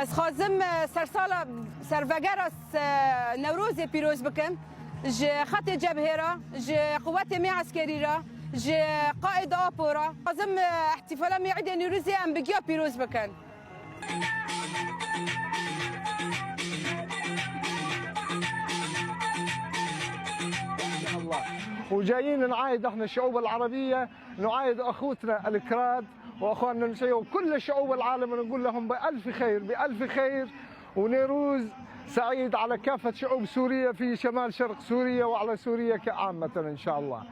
از خازم سرسالا سرفگرس نوروز پیروز بکن ج خط جبهه را ج قوات می عسکری را ج قائد آپو را خازم احتفال می عید نوروزی ام بگیا پیروز بکن. وجايين نعايد احنا الشعوب العربيه، نعايد اخوتنا الكراد واخواننا المسيحيين وكل شعوب العالم، نقول لهم بالف خير بالف خير، ونيروز سعيد على كافه شعوب سوريا في شمال شرق سوريا وعلى سوريا كعامه ان شاء الله.